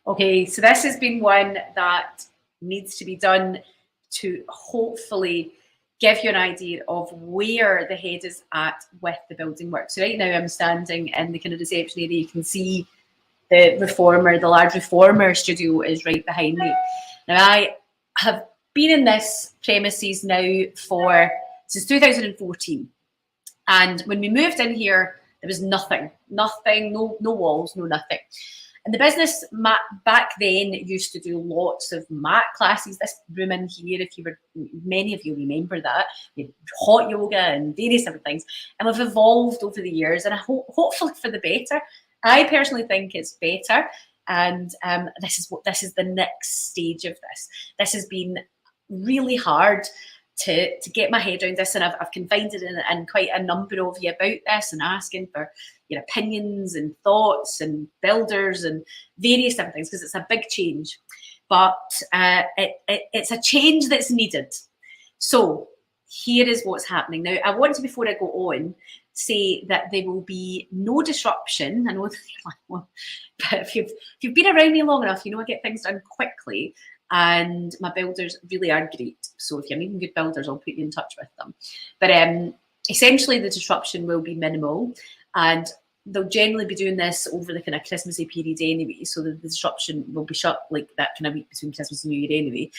Okay, so this has been one that needs to be done to hopefully give you an idea of where the head is at with the building work. So right now I'm standing in the kind of reception area. You can see the reformer, the large reformer studio is right behind me. Now I have been in this premises now since 2014. And when we moved in here, there was nothing, no walls, no nothing. And the business back then used to do lots of mat classes. This room in here, many of you remember that, hot yoga and various different things. And we've evolved over the years, and hopefully for the better. I personally think it's better. And this is the next stage of this. This has been really hard to get my head around this, and I've confided in quite a number of you about this and asking for your opinions and thoughts and builders and various different things, because it's a big change, but it's a change that's needed. So here is what's happening now. I want to, before I go on, say that there will be no disruption. I know that you're like, well, but if you've been around me long enough, you know I get things done quickly. And my builders really are great. So if you're needing good builders, I'll put you in touch with them. But essentially the disruption will be minimal, and they'll generally be doing this over the kind of Christmassy period anyway. So the disruption will be shut like that kind of week between Christmas and New Year anyway.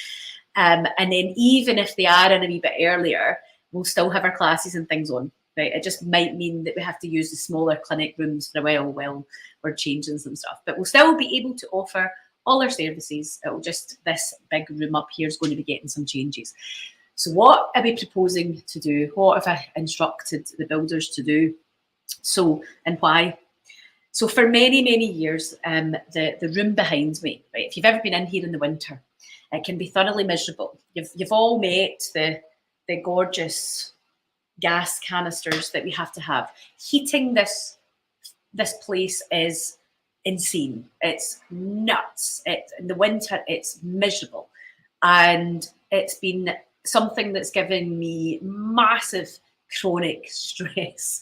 And then even if they are in a wee bit earlier, we'll still have our classes and things on. Right? It just might mean that we have to use the smaller clinic rooms for a while we're changing some stuff. But we'll still be able to offer all our services. It'll just, this big room up here is going to be getting some changes. So what are we proposing to do? What have I instructed the builders to do? So, and why? So for many years, the room behind me, right, if you've ever been in here in the winter, it can be thoroughly miserable. You've all met the gorgeous gas canisters that we have to have. Heating this place is insane. It's nuts. In the winter, it's miserable. And it's been something that's given me massive chronic stress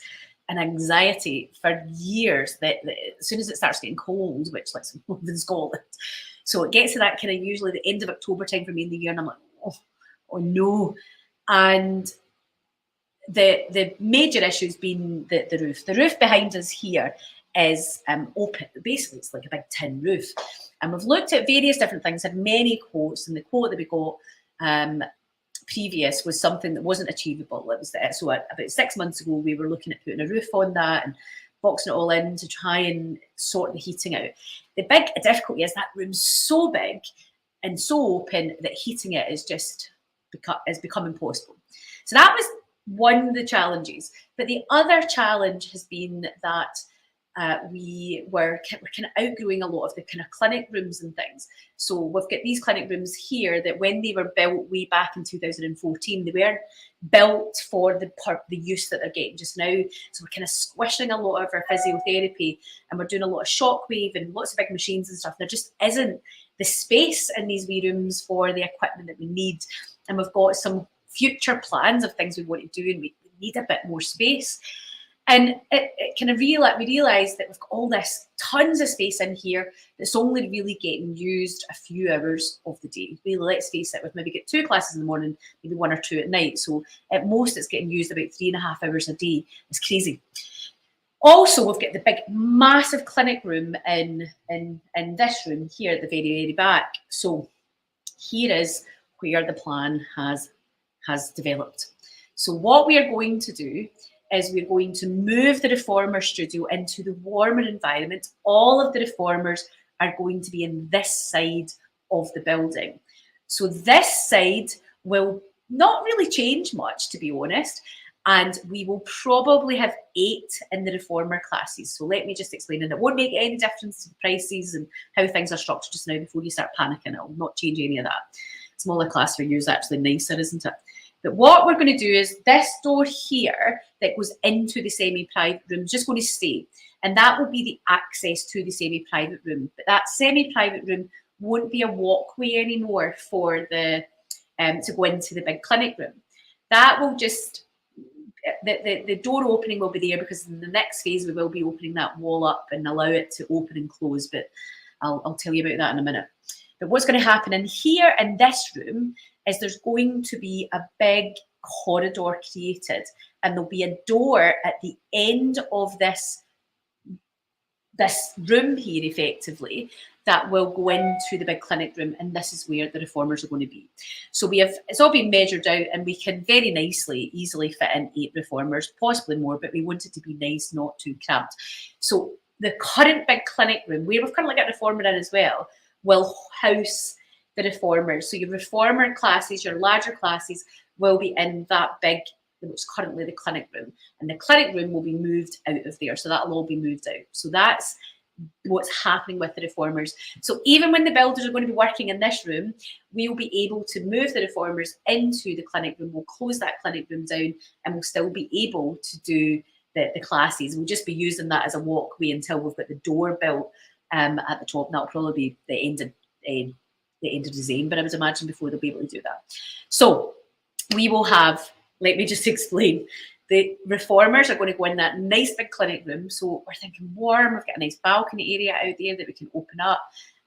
and anxiety for years, that as soon as it starts getting cold, which let's live in Scotland, so it gets to that kind of usually the end of October time for me in the year, and I'm like, oh no. And the major issue's been the roof. The roof behind us here is open. Basically, it's like a big tin roof. And we've looked at various different things, had many quotes, and the quote that we got previous was something that wasn't achievable. It was so about 6 months ago, we were looking at putting a roof on that and boxing it all in to try and sort the heating out. The big difficulty is that room's so big and so open that heating it is just become impossible. So that was one of the challenges. But the other challenge has been that we were kind of outgrowing a lot of the kind of clinic rooms and things. So we've got these clinic rooms here that when they were built way back in 2014, they weren't built for the use that they're getting just now. So we're kind of squishing a lot of our physiotherapy, and we're doing a lot of shockwave and lots of big machines and stuff. There just isn't the space in these wee rooms for the equipment that we need. And we've got some future plans of things we want to do, and we need a bit more space. And it kind of we realised that we've got all this tons of space in here that's only really getting used a few hours of the day. Really, let's face it, we've maybe got 2 classes in the morning, maybe 1 or 2 at night. So at most it's getting used about 3.5 hours a day. It's crazy. Also, we've got the big, massive clinic room in this room here at the very back. So here is where the plan has developed. So what we are going to do is we're going to move the reformer studio into the warmer environment. All of the reformers are going to be in this side of the building. So this side will not really change much, to be honest, and we will probably have 8 in the reformer classes. So let me just explain, and it won't make any difference to the prices and how things are structured just now before you start panicking. It will not change any of that. Smaller class for you is actually nicer, isn't it? But what we're going to do is this door here that goes into the semi-private room is just going to stay. And that will be the access to the semi-private room. But that semi-private room won't be a walkway anymore for the to go into the big clinic room. That will just, the door opening will be there, because in the next phase we will be opening that wall up and allow it to open and close. But I'll tell you about that in a minute. But what's going to happen in here in this room is there's going to be a big corridor created, and there'll be a door at the end of this room here, effectively, that will go into the big clinic room, and this is where the reformers are going to be. So it's all been measured out, and we can very easily fit in 8 reformers, possibly more, but we want it to be nice, not too cramped. So the current big clinic room, where we've currently got a reformer in as well, will house the reformers. So your reformer classes, your larger classes, will be in that big, which is currently the clinic room, and the clinic room will be moved out of there. So that'll all be moved out. So that's what's happening with the reformers. So even when the builders are going to be working in this room, we'll be able to move the reformers into the clinic room. We'll close that clinic room down, and we'll still be able to do the classes. We'll just be using that as a walkway until we've got the door built at the top. And that'll probably be the end of December, I would imagine, before they'll be able to do that. So we will have, let me just explain. The reformers are going to go in that nice big clinic room. So we're thinking warm. We've got a nice balcony area out there that we can open up.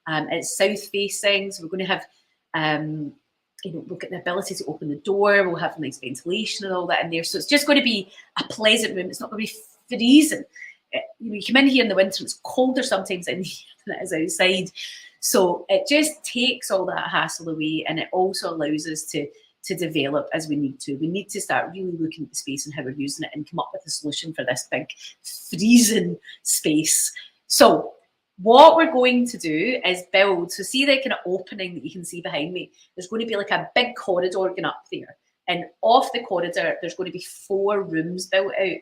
It's south facing, so we're going to have, we'll get the ability to open the door. We'll have nice ventilation and all that in there. So it's just going to be a pleasant room. It's not going to be freezing. You come in here in the winter, it's colder sometimes in here than it is outside. So it just takes all that hassle away, and it also allows us to develop as we need to. We need to start really looking at the space and how we're using it and come up with a solution for this big freezing space. So what we're going to do is build, so see the kind of opening that you can see behind me, there's going to be like a big corridor going up there, and off the corridor there's going to be 4 rooms built out.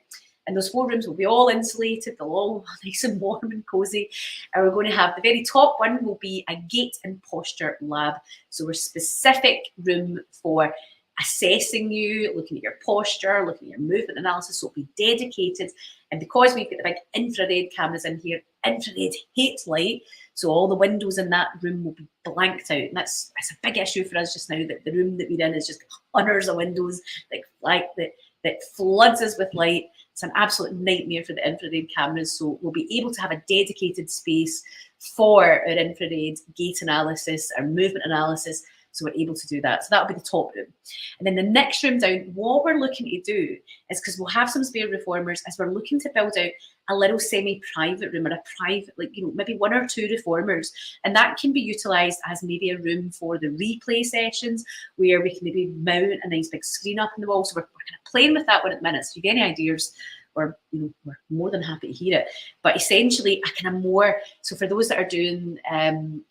And those 4 rooms will be all insulated, they'll all nice and warm and cozy. And we're going to have the very top one will be a gait and posture lab. So we're specific room for assessing you, looking at your posture, looking at your movement analysis. So it'll be dedicated. And because we've got the big infrared cameras in here, infrared hates light. So all the windows in that room will be blanked out. And that's a big issue for us just now, that the room that we're in is just hundreds of windows that floods us with light. It's an absolute nightmare for the infrared cameras. So we'll be able to have a dedicated space for our infrared gait analysis, our movement analysis. So we're able to do that. So that'll be the top room. And then the next room down, what we're looking to do is, because we'll have some spare reformers, is we're looking to build out a little semi-private room, or a private, maybe 1 or 2 reformers. And that can be utilised as maybe a room for the replay sessions, where we can maybe mount a nice big screen up in the wall. So we're kind of playing with that one at the minute. So if you get any ideas, we're more than happy to hear it. But essentially, a kind of more, so for those that are doing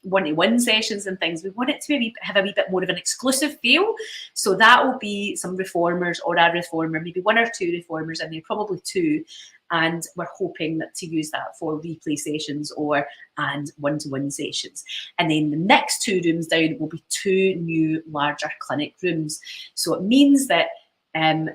one-to-one sessions and things, we want it to have a wee bit more of an exclusive feel. So that will be some reformers, or a reformer, maybe 1 or 2 reformers in there, probably 2. And we're hoping to use that for replay sessions and one-to-one sessions. And then the next 2 rooms down will be 2 new larger clinic rooms. So it means that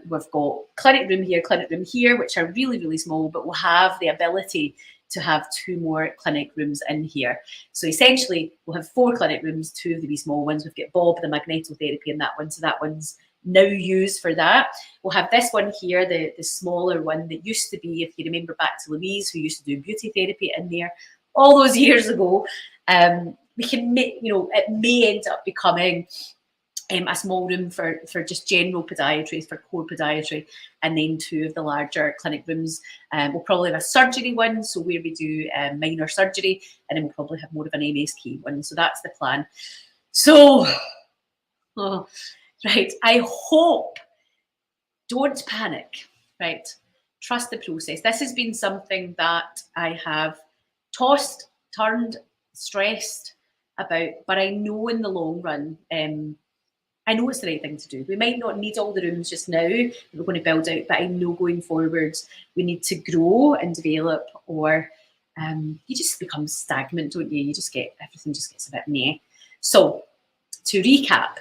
we've got clinic room here, which are really small, but we'll have the ability to have 2 more clinic rooms in here. So essentially, we'll have 4 clinic rooms, 2 of the wee small ones. We've got Bob, the magnetotherapy, in that one, so that one's now used for that. We'll have this one here, the smaller one that used to be, if you remember back to Louise, who used to do beauty therapy in there all those years ago. We can make, it may end up becoming a small room for just general podiatry, for core podiatry, and then 2 of the larger clinic rooms. We'll probably have a surgery one, so where we do minor surgery, and then we'll probably have more of an MSK one. So that's the plan. So, right, I hope, don't panic, right? Trust the process. This has been something that I have tossed, turned, stressed about, but I know in the long run, I know it's the right thing to do. We might not need all the rooms just now that we're going to build out, but I know going forwards we need to grow and develop, or you just become stagnant, don't you? Everything just gets a bit meh. So to recap,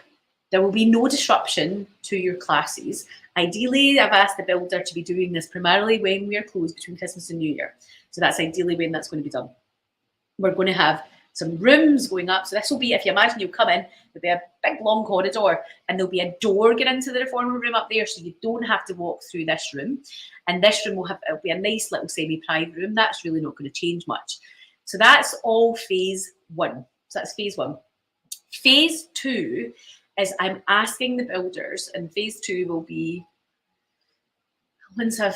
there will be no disruption to your classes. Ideally, I've asked the builder to be doing this primarily when we are closed between Christmas and New Year. So that's ideally when that's going to be done. We're going to have some rooms going up. So this will be, if you imagine you'll come in, there'll be a big long corridor, and there'll be a door getting into the reformer room up there, so you don't have to walk through this room. And this room it'll be a nice little semi-private room. That's really not going to change much. So that's all phase 1. So that's phase 1. Phase 2 is I'm asking the builders, and phase 2 will be once I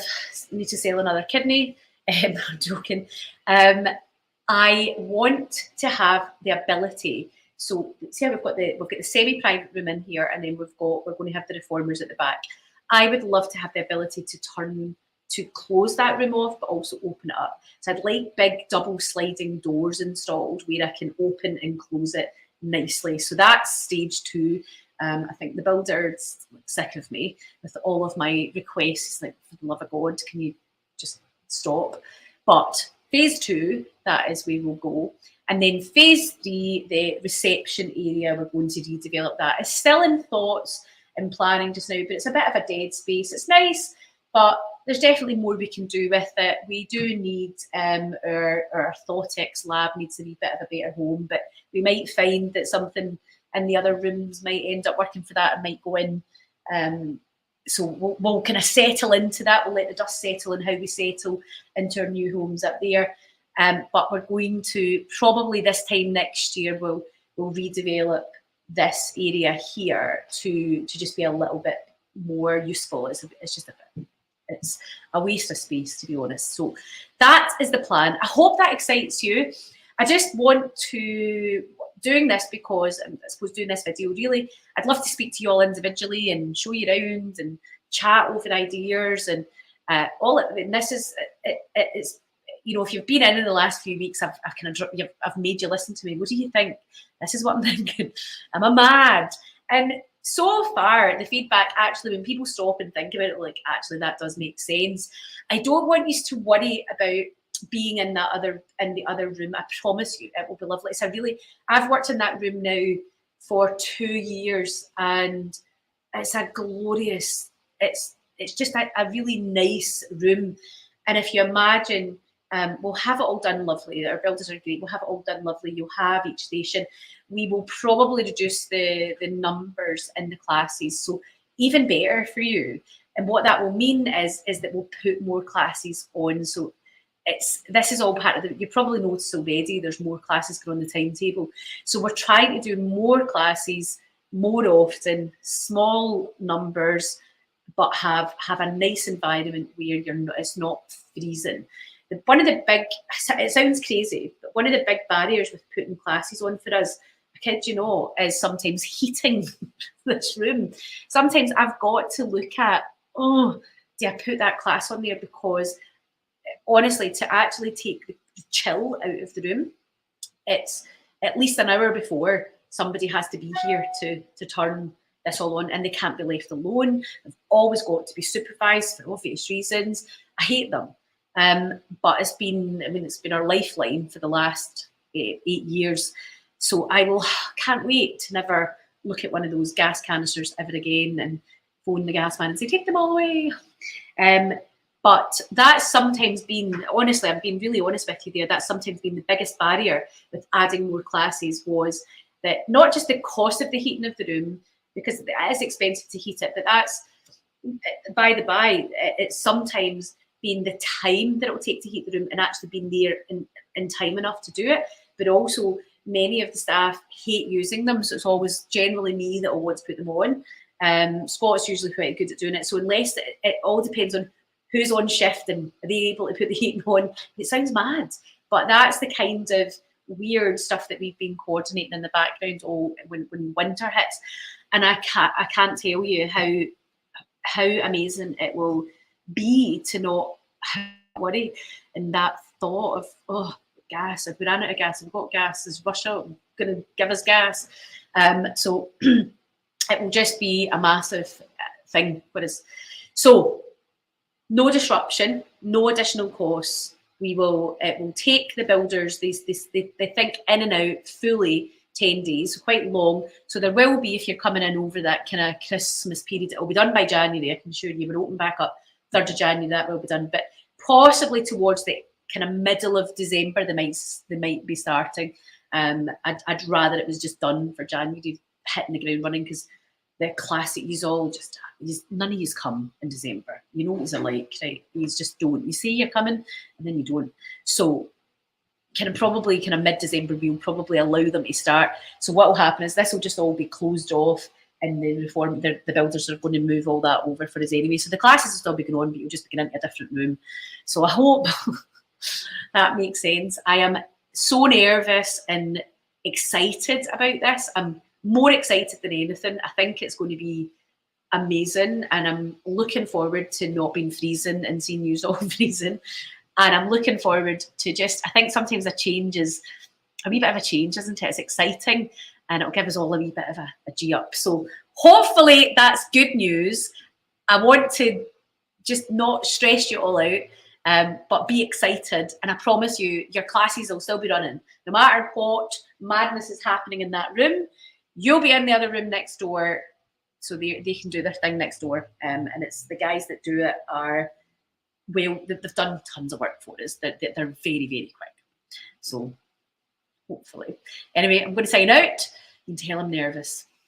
need to sell another kidney. I'm joking. I want to have the ability. So see how we've got the semi-private room in here, and then we're going to have the reformers at the back. I would love to have the ability to close that room off, but also open it up. So I'd like big double sliding doors installed where I can open and close it nicely. So that's stage 2. I think the builder's sick of me with all of my requests. Like, for the love of God, can you just stop? But phase 2, that is where we'll go. And then phase 3, the reception area, we're going to redevelop that. It's still in thoughts and planning just now, but it's a bit of a dead space. It's nice, but there's definitely more we can do with it. We do need our orthotics lab needs a wee bit of a better home, but we might find that something in the other rooms might end up working for that and might go in. So we'll kind of settle into that. We'll let the dust settle and how we settle into our new homes up there. But we're going to probably this time next year we'll redevelop this area here to just be a little bit more useful. It's just it's a waste of space, to be honest. So that is the plan. I hope that excites you. I just want to doing this because I suppose doing this video really, I'd love to speak to you all individually and show you around and chat over ideas and all it. And this is it's you know, if you've been in the last few weeks, I've made you listen to me. What do you think? This is what I'm thinking. Am I mad? And so far, the feedback actually, when people stop and think about it, like, actually, that does make sense. I don't want you to worry about being in the other room. I promise you, it will be lovely. I've worked in that room now for 2 years, and it's a glorious. It's just a really nice room. And if you imagine, we'll have it all done lovely. Our builders are great. We'll have it all done lovely. You'll have each station. We will probably reduce the numbers in the classes, so even better for you. And what that will mean is that we'll put more classes on. So this is all part of you probably noticed already. There's more classes going on the timetable. So we're trying to do more classes more often, small numbers, but have a nice environment where it's not freezing. One of the big, it sounds crazy, but one of the big barriers with putting classes on for us, I kid you not, is sometimes heating this room. Sometimes I've got to look at, do I put that class on there? Because honestly, to actually take the chill out of the room, it's at least an hour before somebody has to be here to turn this all on, and they can't be left alone. They've always got to be supervised for obvious reasons. I hate them. But it's been our lifeline for the last 8 years. So can't wait to never look at one of those gas canisters ever again and phone the gas man and say, take them all away. But that's sometimes been, honestly, I'm being really honest with you there, that's sometimes been the biggest barrier with adding more classes, was that not just the cost of the heating of the room, because it is expensive to heat it, but that's, by the by, it's sometimes been the time that it will take to heat the room and actually being there in time enough to do it. But also, many of the staff hate using them, so it's always generally me that will want to put them on. Scott's usually quite good at doing it. So unless it all depends on who's on shift and are they able to put the heating on. It sounds mad, but that's the kind of weird stuff that we've been coordinating in the background when winter hits. And I can't tell you how amazing it will be to not worry. And that thought of, gas, if we ran out of gas, we've got gas, is Russia going to give us gas? So it will just be a massive thing. So no disruption, no additional costs. It will take the builders, they think in and out fully 10 days, quite long. So there will be, if you're coming in over that kind of Christmas period, it will be done by January, I can assure you. We're open back up 3rd of January, that will be done. But possibly towards the kind of middle of December, they might be starting. I'd rather it was just done for January, hitting the ground running, because the classic, none of yous come in December. You know what they're like, right? You just don't. You say you're coming, and then you don't. So probably mid-December, we'll probably allow them to start. So what will happen is this will just all be closed off, and the builders are going to move all that over for us anyway. So the classes will still be going on, but you'll just be going into a different room. So I hope that makes sense. I am so nervous and excited about this. I'm more excited than anything. I think it's going to be amazing, and I'm looking forward to not being freezing and seeing you all freezing. And I'm looking forward to I think sometimes a change is a wee bit of a change, isn't it? It's exciting, and it'll give us all a wee bit of a G up. So hopefully that's good news. I want to just not stress you all out, but be excited. And I promise you, your classes will still be running. No matter what madness is happening in that room, you'll be in the other room next door, so they can do their thing next door. And it's the guys that do it are, well, they've done tons of work for us. They're very, very quick. So hopefully. Anyway, I'm going to sign out. You can tell I'm nervous.